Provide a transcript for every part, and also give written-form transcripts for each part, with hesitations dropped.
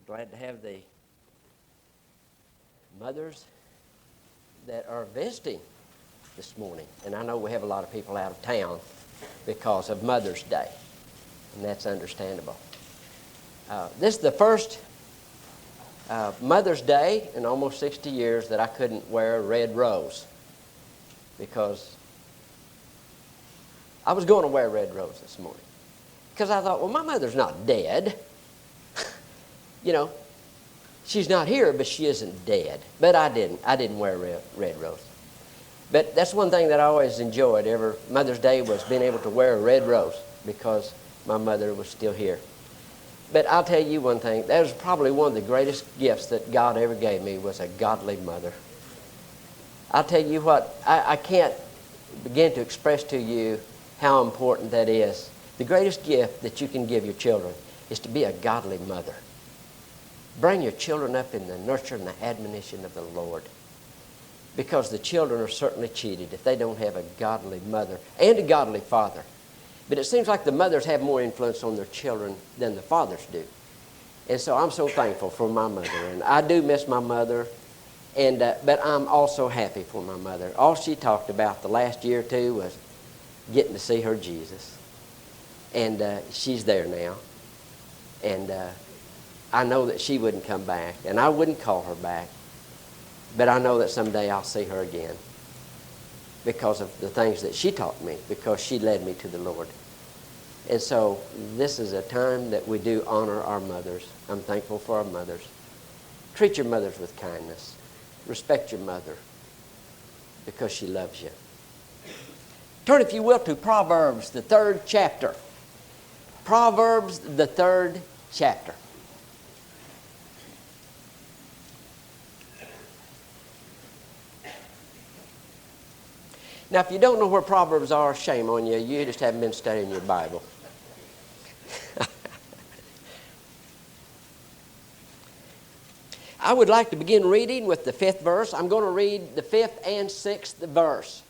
Glad to have the mothers that are visiting this morning. And I know we have a lot of people out of town because of Mother's Day, and that's understandable. This is the first Mother's Day in almost 60 years that I couldn't wear a red rose, because I was going to wear a red rose this morning. Because I thought, well, my mother's not dead. You know, she's not here, but she isn't dead. But I didn't wear a red rose. But that's one thing that I always enjoyed every Mother's Day, was being able to wear a red rose, because my mother was still here. But I'll tell you one thing, that was probably one of the greatest gifts that God ever gave me, was a godly mother. I'll tell you what, I can't begin to express to you how important that is. The greatest gift that you can give your children is to be a godly mother. Bring your children up in the nurture and the admonition of the Lord, because the children are certainly cheated if they don't have a godly mother and a godly father. But it seems like the mothers have more influence on their children than the fathers do. And so I'm so thankful for my mother. And I do miss my mother, but I'm also happy for my mother. All she talked about the last year or two was getting to see her Jesus. And she's there now. And I know that she wouldn't come back, and I wouldn't call her back. But I know that someday I'll see her again, because of the things that she taught me, because she led me to the Lord. And so this is a time that we do honor our mothers. I'm thankful for our mothers. Treat your mothers with kindness. Respect your mother, because she loves you. Turn, if you will, to Proverbs, the 3rd chapter. Proverbs, the 3rd chapter. Now, if you don't know where Proverbs are, shame on you. You just haven't been studying your Bible. I would like to begin reading with the 5th verse. I'm going to read the 5th and 6th verse.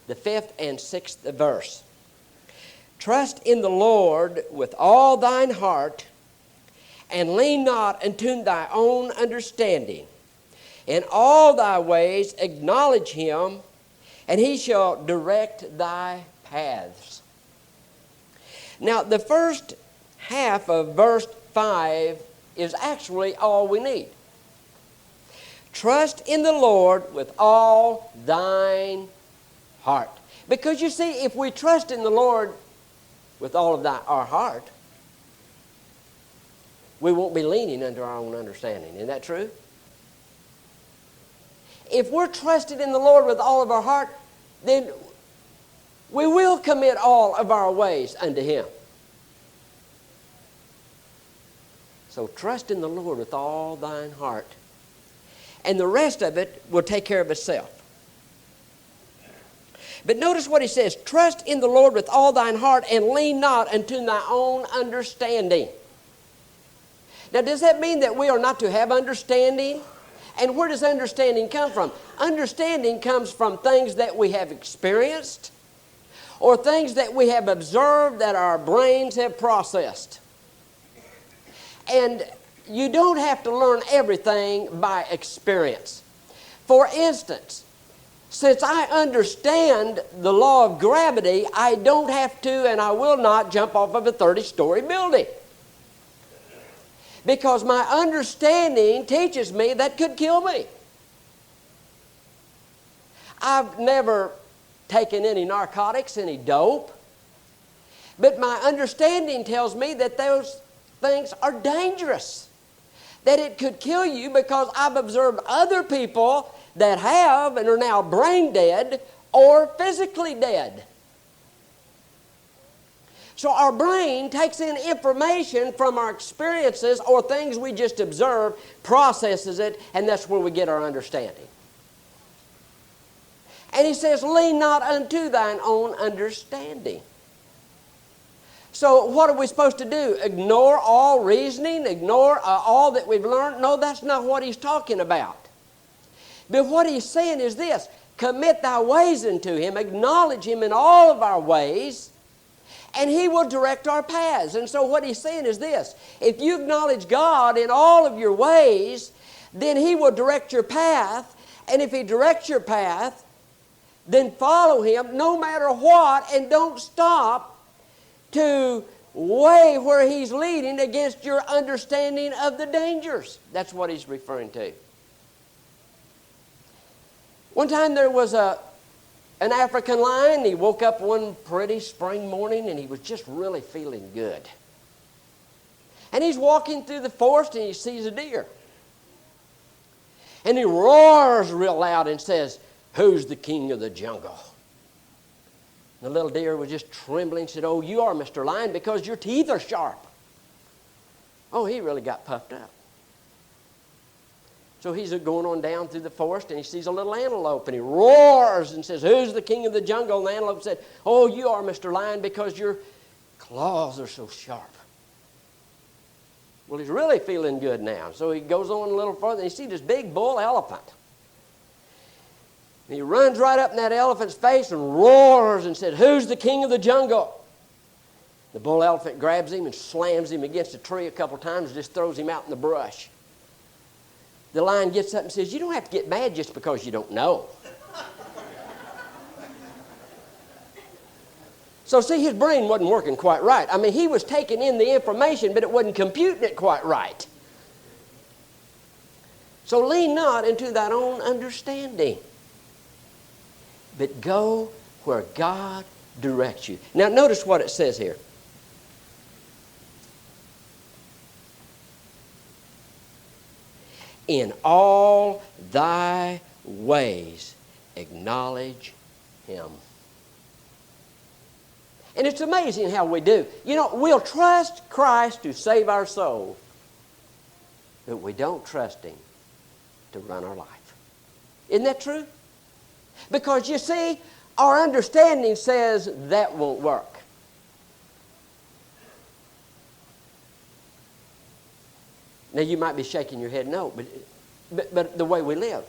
The 5th and 6th verse. Trust in the Lord with all thine heart, and lean not unto thy own understanding. In all thy ways acknowledge him, and he shall direct thy paths. Now, the first half of verse 5 is actually all we need. Trust in the Lord with all thine heart. Because you see, if we trust in the Lord with all of our heart, we won't be leaning under our own understanding. Isn't that true? If we're trusted in the Lord with all of our heart, then we will commit all of our ways unto him. So trust in the Lord with all thine heart, and the rest of it will take care of itself. But notice what he says, trust in the Lord with all thine heart, and lean not unto thy own understanding. Now, does that mean that we are not to have understanding? And where does understanding come from? Understanding comes from things that we have experienced, or things that we have observed that our brains have processed. And you don't have to learn everything by experience. For instance, since I understand the law of gravity, I don't have to, and I will not, jump off of a 30-story building. Because my understanding teaches me that could kill me. I've never taken any narcotics, any dope. But my understanding tells me that those things are dangerous. That it could kill you, because I've observed other people that have and are now brain dead or physically dead. So our brain takes in information from our experiences or things we just observe, processes it, and that's where we get our understanding. And he says, lean not unto thine own understanding. So what are we supposed to do? Ignore all reasoning? Ignore all that we've learned? No, that's not what he's talking about. But what he's saying is this: commit thy ways unto him, acknowledge him in all of our ways, and He will direct our paths. And so what He's saying is this: if you acknowledge God in all of your ways, then He will direct your path. And if He directs your path, then follow Him no matter what, and don't stop to weigh where He's leading against your understanding of the dangers. That's what He's referring to. One time there was an African lion. He woke up one pretty spring morning and he was just really feeling good. And he's walking through the forest and he sees a deer. And he roars real loud and says, "Who's the king of the jungle?" The little deer was just trembling and said, "Oh, you are, Mr. Lion, because your teeth are sharp." Oh, he really got puffed up. So he's going on down through the forest and he sees a little antelope and he roars and says, "Who's the king of the jungle?" And the antelope said, "Oh, you are, Mr. Lion, because your claws are so sharp." Well, he's really feeling good now. So he goes on a little further and he sees this big bull elephant. And he runs right up in that elephant's face and roars and said, "Who's the king of the jungle?" The bull elephant grabs him and slams him against a tree a couple times and just throws him out in the brush. The lion gets up and says, "You don't have to get mad just because you don't know." So see, his brain wasn't working quite right. I mean, he was taking in the information, but it wasn't computing it quite right. So lean not into thine own understanding, but go where God directs you. Now notice what it says here. In all thy ways acknowledge Him. And it's amazing how we do. You know, we'll trust Christ to save our soul, but we don't trust Him to run our life. Isn't that true? Because you see, our understanding says that won't work. Now you might be shaking your head no, but the way we live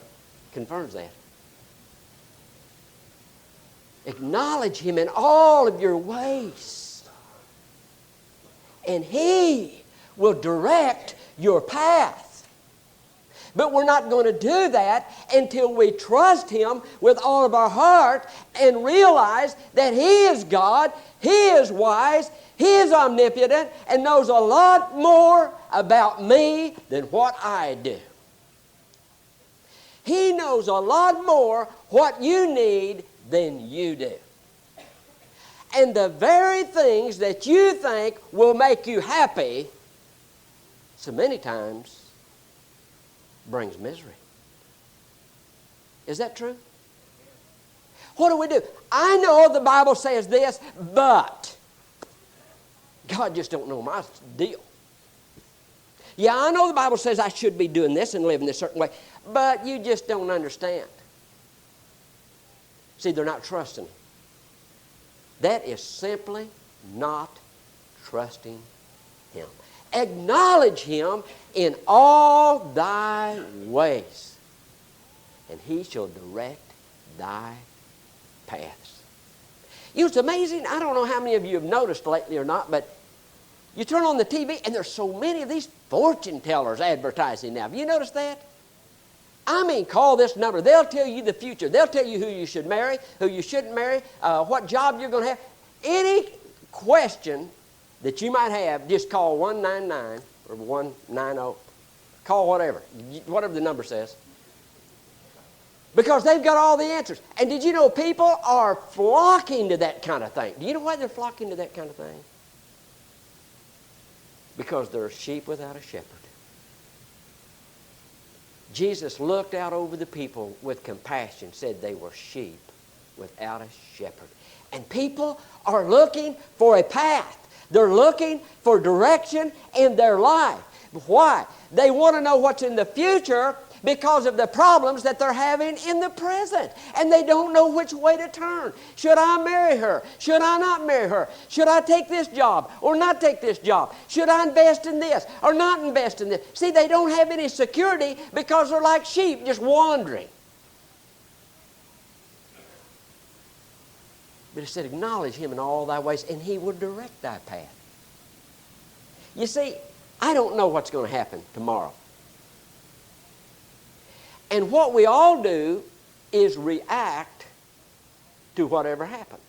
confirms that. Acknowledge Him in all of your ways, and He will direct your path. But we're not going to do that until we trust Him with all of our heart and realize that He is God, He is wise, He is omnipotent, and knows a lot more about me than what I do. He knows a lot more what you need than you do. And the very things that you think will make you happy, so many times, brings misery. Is that true? What do? I know the Bible says this, but God just don't know my deal. Yeah, I know the Bible says I should be doing this and living this certain way, but you just don't understand. See, they're not trusting. That is simply not trusting Him. Acknowledge Him in all thy ways, and He shall direct thy paths. You know, it's amazing. I don't know how many of you have noticed lately or not, but you turn on the TV and there's so many of these fortune tellers advertising now. Have you noticed that? I mean, call this number. They'll tell you the future. They'll tell you who you should marry, who you shouldn't marry, what job you're going to have. Any question that you might have, just call 199 or 190. Call whatever the number says. Because they've got all the answers. And did you know people are flocking to that kind of thing? Do you know why they're flocking to that kind of thing? Because they're sheep without a shepherd. Jesus looked out over the people with compassion, said they were sheep without a shepherd. And people are looking for a path. They're looking for direction in their life. Why? They want to know what's in the future because of the problems that they're having in the present. And they don't know which way to turn. Should I marry her? Should I not marry her? Should I take this job or not take this job? Should I invest in this or not invest in this? See, they don't have any security because they're like sheep just wandering. But he said, acknowledge him in all thy ways, and he will direct thy path. You see, I don't know what's going to happen tomorrow. And what we all do is react to whatever happens.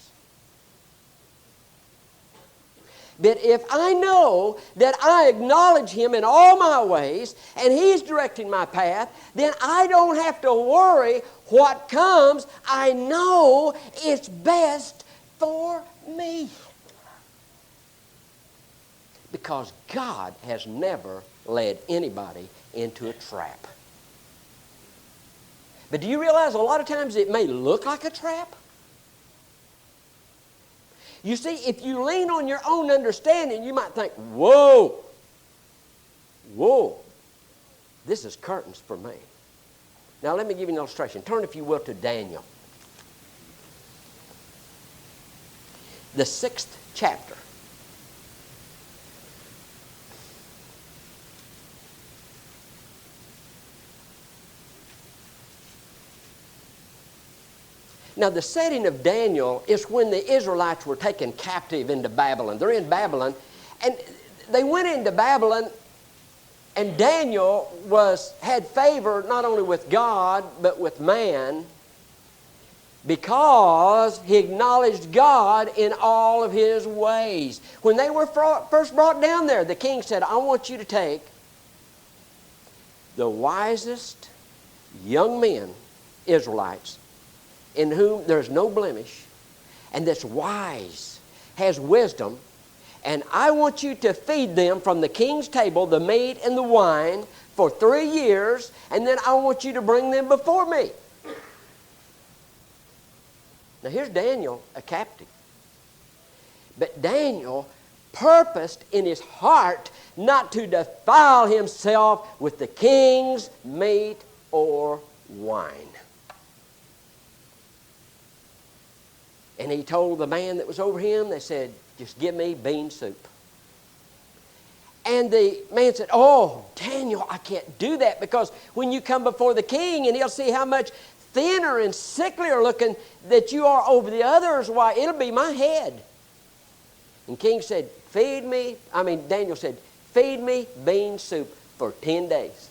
But if I know that I acknowledge him in all my ways and he's directing my path, then I don't have to worry what comes. I know it's best for me. Because God has never led anybody into a trap. But do you realize a lot of times it may look like a trap? You see, if you lean on your own understanding, you might think, whoa, this is curtains for me. Now let me give you an illustration. Turn, if you will, to Daniel. The 6th chapter. Now, the setting of Daniel is when the Israelites were taken captive into Babylon. They're in Babylon, and they went into Babylon, and Daniel had favor not only with God, but with man, because he acknowledged God in all of his ways. When they were first brought down there, the king said, I want you to take the wisest young men, Israelites, in whom there's no blemish, and that's wise, has wisdom, and I want you to feed them from the king's table, the meat and the wine, for 3 years, and then I want you to bring them before me. Now here's Daniel, a captive. But Daniel purposed in his heart not to defile himself with the king's meat or wine. And he told the man that was over him, they said, just give me bean soup. And the man said, oh, Daniel, I can't do that, because when you come before the king and he'll see how much thinner and sicklier looking that you are over the others, why, it'll be my head. And king said, Daniel said, feed me bean soup for 10 days.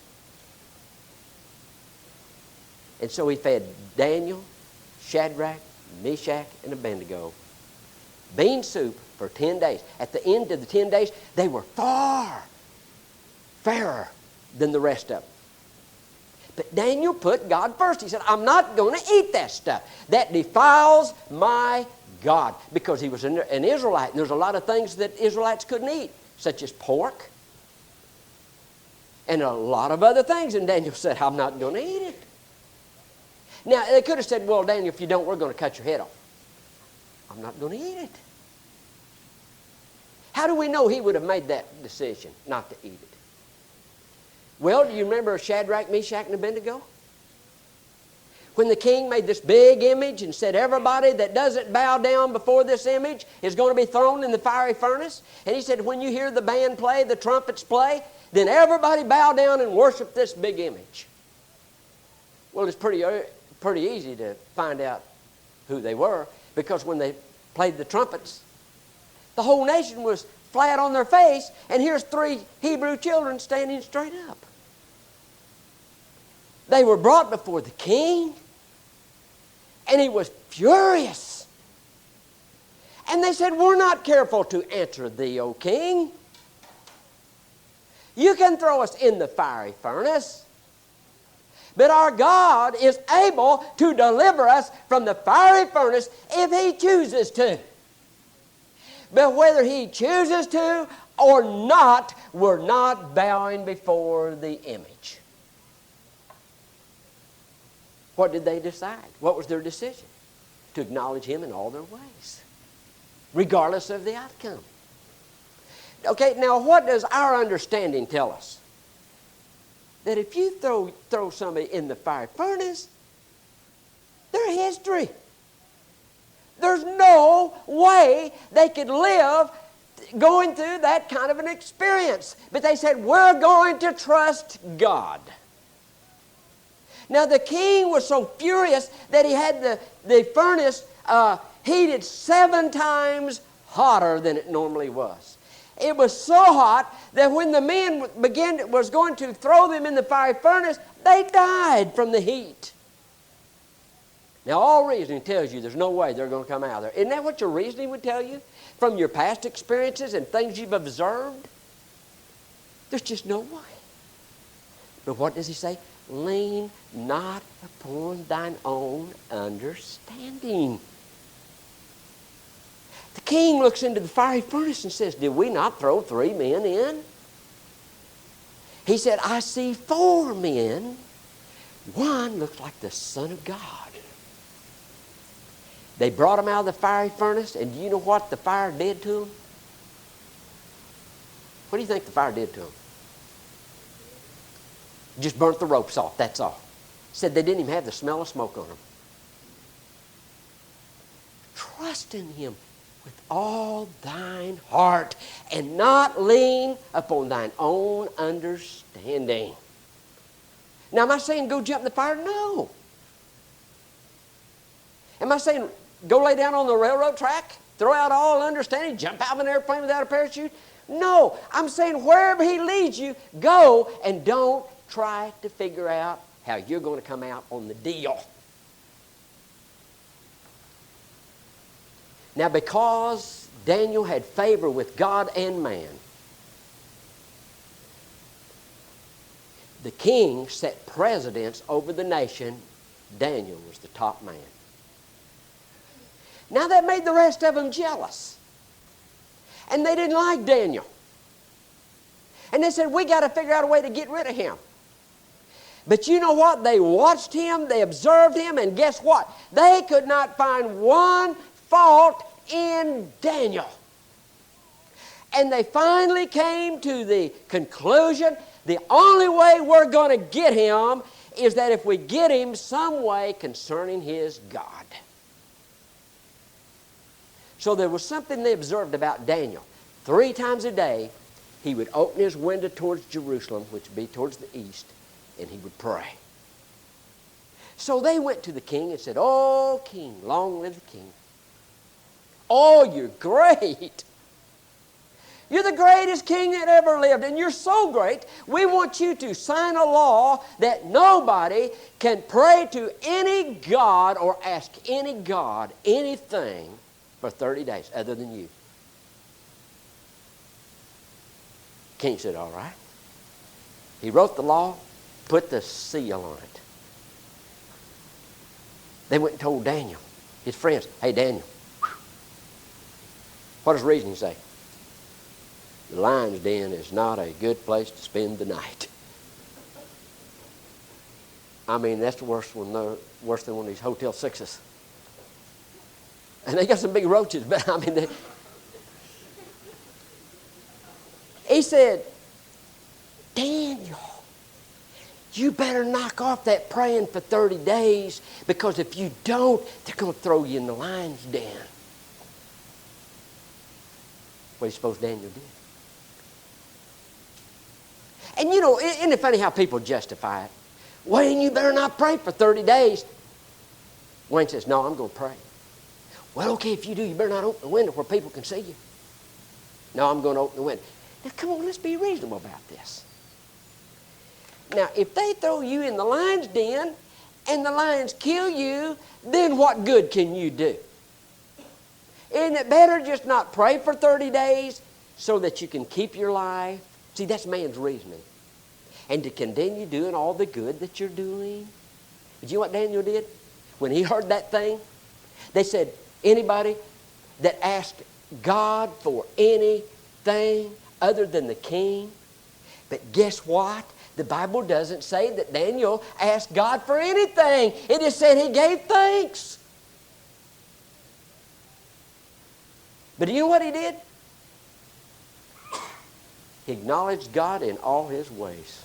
And so he fed Daniel, Shadrach, Meshach, and Abednego bean soup for 10 days. At the end of the 10 days, they were far fairer than the rest of them. But Daniel put God first. He said, I'm not going to eat that stuff. That defiles my God. Because he was an Israelite, and there's a lot of things that Israelites couldn't eat, such as pork and a lot of other things. And Daniel said, I'm not going to eat it. Now, they could have said, well, Daniel, if you don't, we're going to cut your head off. I'm not going to eat it. How do we know he would have made that decision not to eat it? Well, do you remember Shadrach, Meshach, and Abednego? When the king made this big image and said everybody that doesn't bow down before this image is going to be thrown in the fiery furnace. And he said, when you hear the band play, the trumpets play, then everybody bow down and worship this big image. Well, it's pretty easy to find out who they were, because when they played the trumpets, the whole nation was flat on their face, and here's 3 Hebrew children standing straight up. They were brought before the king, and he was furious. And they said, we're not careful to answer thee, O king. You can throw us in the fiery furnace, but our God is able to deliver us from the fiery furnace if he chooses to. But whether he chooses to or not, we're not bowing before the image. What did they decide? What was their decision? To acknowledge him in all their ways, regardless of the outcome. Okay, now what does our understanding tell us? That if you throw somebody in the fiery furnace, they're history. There's no way they could live going through that kind of an experience. But they said, we're going to trust God. Now the king was so furious that he had the furnace, heated 7 times hotter than it normally was. It was so hot that when the men was going to throw them in the fiery furnace, they died from the heat. Now, all reasoning tells you there's no way they're going to come out of there. Isn't that what your reasoning would tell you? From your past experiences and things you've observed? There's just no way. But what does he say? Lean not upon thine own understanding. The king looks into the fiery furnace and says, did we not throw 3 men in? He said, I see 4 men. One looks like the Son of God. They brought him out of the fiery furnace, and do you know what the fire did to him? What do you think the fire did to him? Just burnt the ropes off, that's all. Said they didn't even have the smell of smoke on them. Trust in him with all thine heart, and not lean upon thine own understanding. Now, am I saying go jump in the fire? No. Am I saying go lay down on the railroad track, throw out all understanding, jump out of an airplane without a parachute? No. I'm saying wherever he leads you, go, and don't try to figure out how you're going to come out on the deal. Now, because Daniel had favor with God and man, the king set precedence over the nation. Daniel was the top man. Now, that made the rest of them jealous. And they didn't like Daniel. And they said, we got to figure out a way to get rid of him. But you know what? They watched him, they observed him, and guess what? They could not find one fault in Daniel. And they finally came to the conclusion, the only way we're going to get him is that if we get him some way concerning his God. So there was something they observed about Daniel. 3 times a day, he would open his window towards Jerusalem, which would be towards the east, and he would pray. So they went to the king and said, oh, king, long live the king. Oh, you're great. You're the greatest king that ever lived, and you're so great, we want you to sign a law that nobody can pray to any god or ask any god anything for 30 days other than you. King said, all right. He wrote the law, put the seal on it. They went and told Daniel, his friends, hey, Daniel, what does reasoning say? The lion's den is not a good place to spend the night. I mean, that's worse than one of these Hotel 6s. And they got some big roaches, but I mean, he said, Daniel, you better knock off that praying for 30 days, because if you don't, they're going to throw you in the lion's den. What do you suppose Daniel did? And you know, isn't it funny how people justify it? Wayne, you better not pray for 30 days. Wayne says, no, I'm going to pray. Well, okay, if you do, you better not open the window where people can see you. No, I'm going to open the window. Now, come on, let's be reasonable about this. Now, if they throw you in the lion's den and the lions kill you, then what good can you do? Isn't it better just not pray for 30 days so that you can keep your life? See, that's man's reasoning. And to continue doing all the good that you're doing. But you know what Daniel did? When he heard that thing, they said, anybody that asked God for anything other than the king. But guess what? The Bible doesn't say that Daniel asked God for anything. It just said he gave thanks. But do you know what he did? He acknowledged God in all his ways.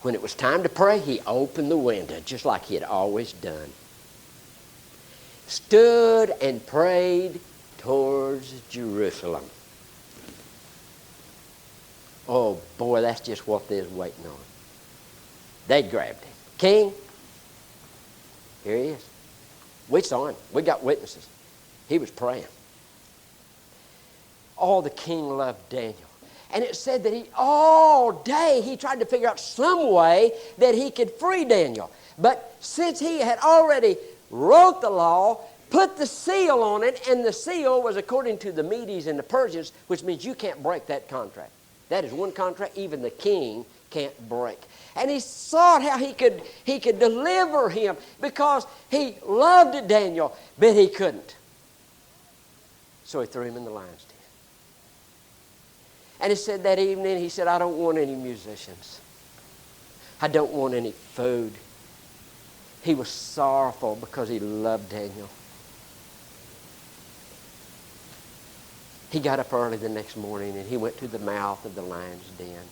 When it was time to pray, he opened the window just like he had always done. Stood and prayed towards Jerusalem. Oh boy, that's just what they was waiting on. They grabbed him. King, here he is. We saw him. We got witnesses. He was praying. Oh, the king loved Daniel. And it said that all day he tried to figure out some way that he could free Daniel. But since he had already wrote the law, put the seal on it, and the seal was according to the Medes and the Persians, which means you can't break that contract. That is one contract even the king can't break. And he sought how he could deliver him because he loved Daniel, but he couldn't. So he threw him in the lion's den. And he said that evening, he said, I don't want any musicians. I don't want any food. He was sorrowful because he loved Daniel. He got up early the next morning and he went to the mouth of the lion's den.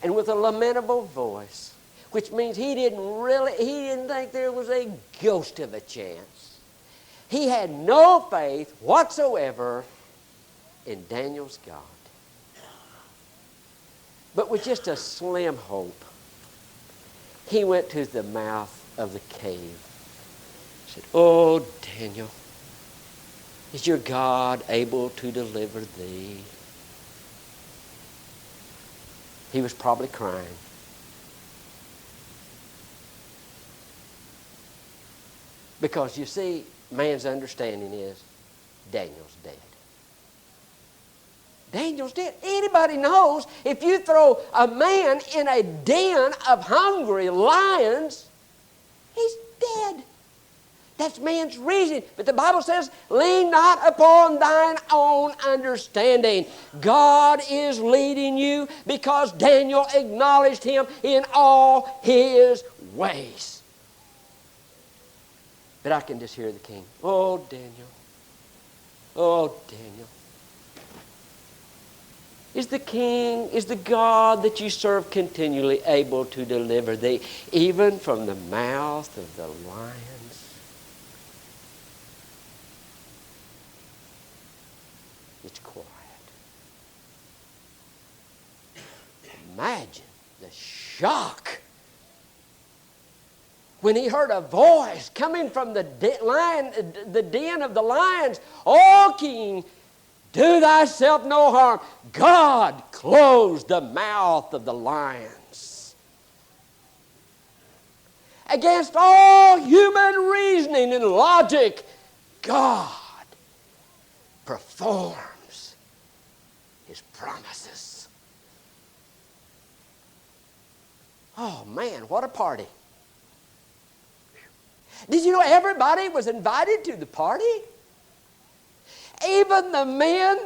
And with a lamentable voice, which means he didn't think there was a ghost of a chance. He had no faith whatsoever in Daniel's God. But with just a slim hope, he went to the mouth of the cave. He said, oh, Daniel, is your God able to deliver thee? He was probably crying. Because you see, man's understanding is Daniel's dead. Daniel's dead. Anybody knows if you throw a man in a den of hungry lions, he's dead. That's man's reason. But the Bible says, lean not upon thine own understanding. God is leading you because Daniel acknowledged him in all his ways. But I can just hear the king. Oh, Daniel. Oh, Daniel. Is the king, is the God that you serve continually able to deliver thee, even from the mouth of the lions? It's quiet. Imagine the shock when he heard a voice coming from the den of the lions. O king, do thyself no harm. God closed the mouth of the lions. Against all human reasoning and logic, God performs his promises. Oh man, what a party. Did you know everybody was invited to the party? Even the men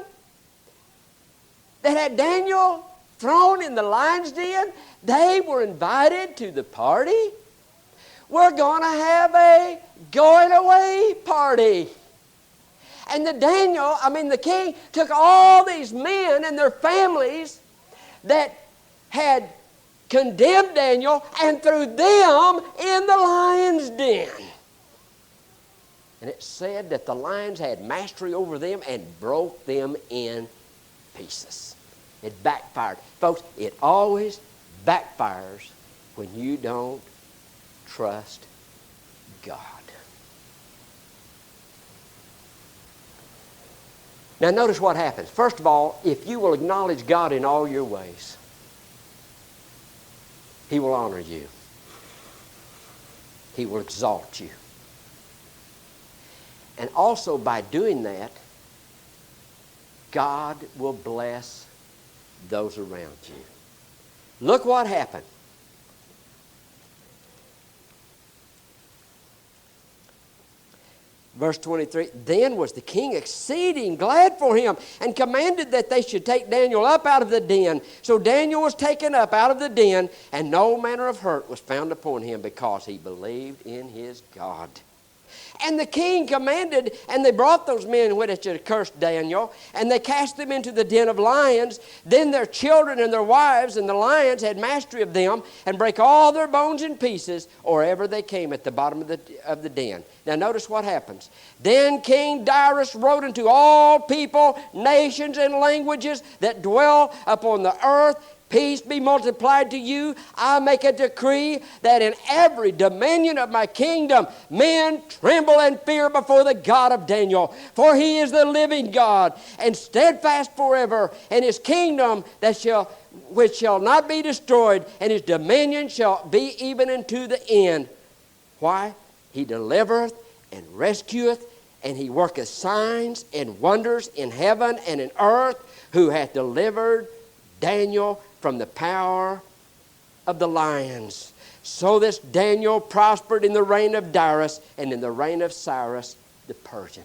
that had Daniel thrown in the lion's den, they were invited to the party. We're going to have a going away party. And the king took all these men and their families that had condemned Daniel and threw them in the lion's den. And it said that the lions had mastery over them and broke them in pieces. It backfired. Folks, it always backfires when you don't trust God. Now notice what happens. First of all, if you will acknowledge God in all your ways, He will honor you. He will exalt you. And also by doing that, God will bless those around you. Look what happened. Verse 23, then was the king exceeding glad for him and commanded that they should take Daniel up out of the den. So Daniel was taken up out of the den, and no manner of hurt was found upon him because he believed in his God. And the king commanded, and they brought those men which had cursed Daniel, and they cast them into the den of lions. Then their children and their wives and the lions had mastery of them, and brake all their bones in pieces, or ever they came at the bottom of the den. Now notice what happens. Then King Darius wrote unto all people, nations, and languages that dwell upon the earth, Peace be multiplied to you. I make a decree that in every dominion of my kingdom, men tremble and fear before the God of Daniel. For he is the living God, and steadfast forever, and his kingdom which shall not be destroyed, and his dominion shall be even unto the end. Why? He delivereth and rescueth, and he worketh signs and wonders in heaven and in earth, who hath delivered Daniel from the power of the lions. So this Daniel prospered in the reign of Darius and in the reign of Cyrus the Persian.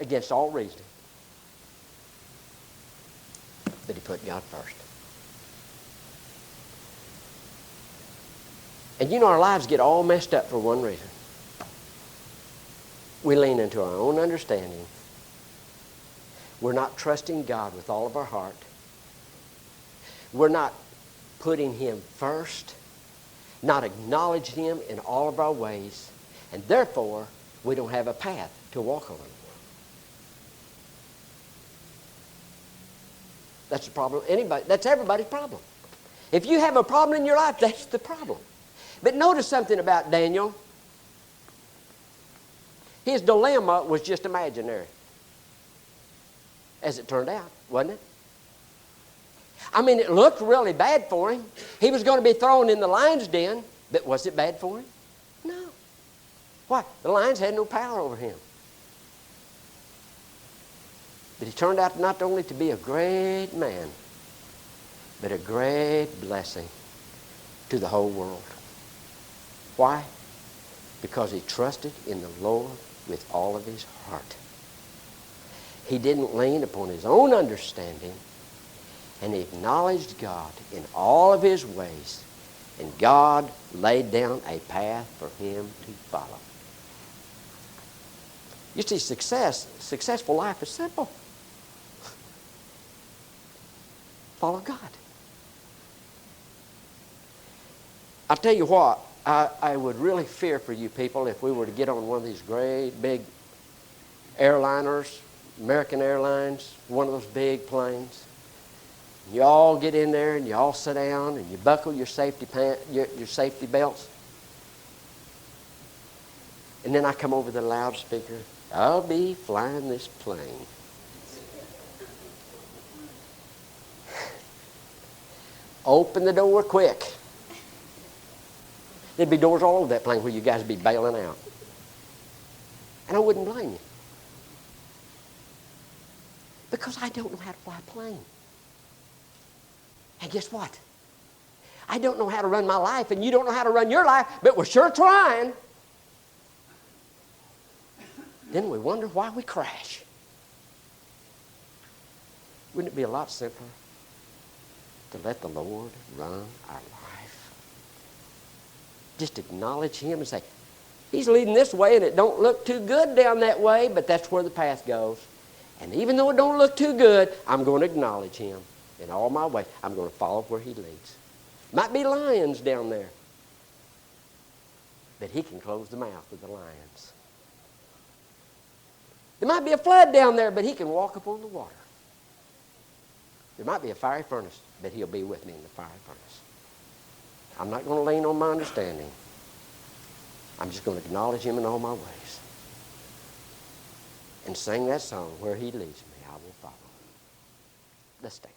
Against all reasoning. But he put God first. And you know, our lives get all messed up for one reason. We lean into our own understanding. We're not trusting God with all of our heart. We're not putting him first, not acknowledging him in all of our ways, and therefore we don't have a path to walk on. That's the problem. That's everybody's problem. If you have a problem in your life, that's the problem. But notice something about Daniel. His dilemma was just imaginary, as it turned out, wasn't it? I mean, it looked really bad for him. He was going to be thrown in the lion's den, but was it bad for him? No. Why? The lions had no power over him. But he turned out not only to be a great man, but a great blessing to the whole world. Why? Because he trusted in the Lord with all of his heart. He didn't lean upon his own understanding, and he acknowledged God in all of his ways, and God laid down a path for him to follow. You see, successful life is simple. Follow God. I'll tell you what, I would really fear for you people if we were to get on one of these great big airliners, American Airlines, one of those big planes. You all get in there and you all sit down and you buckle your safety belts. And then I come over the loudspeaker. I'll be flying this plane. Open the door quick. There'd be doors all over that plane where you guys would be bailing out. And I wouldn't blame you. Because I don't know how to fly a plane. And guess what? I don't know how to run my life, and you don't know how to run your life, but we're sure trying. Then we wonder why we crash. Wouldn't it be a lot simpler to let the Lord run our life? Just acknowledge him and say, he's leading this way and it don't look too good down that way, but that's where the path goes. And even though it don't look too good, I'm going to acknowledge him in all my ways. I'm going to follow where he leads. Might be lions down there, but he can close the mouth of the lions. There might be a flood down there, but he can walk upon the water. There might be a fiery furnace, but he'll be with me in the fiery furnace. I'm not going to lean on my understanding. I'm just going to acknowledge him in all my ways. And sing that song, Where He Leads Me, I Will Follow. Let's stand.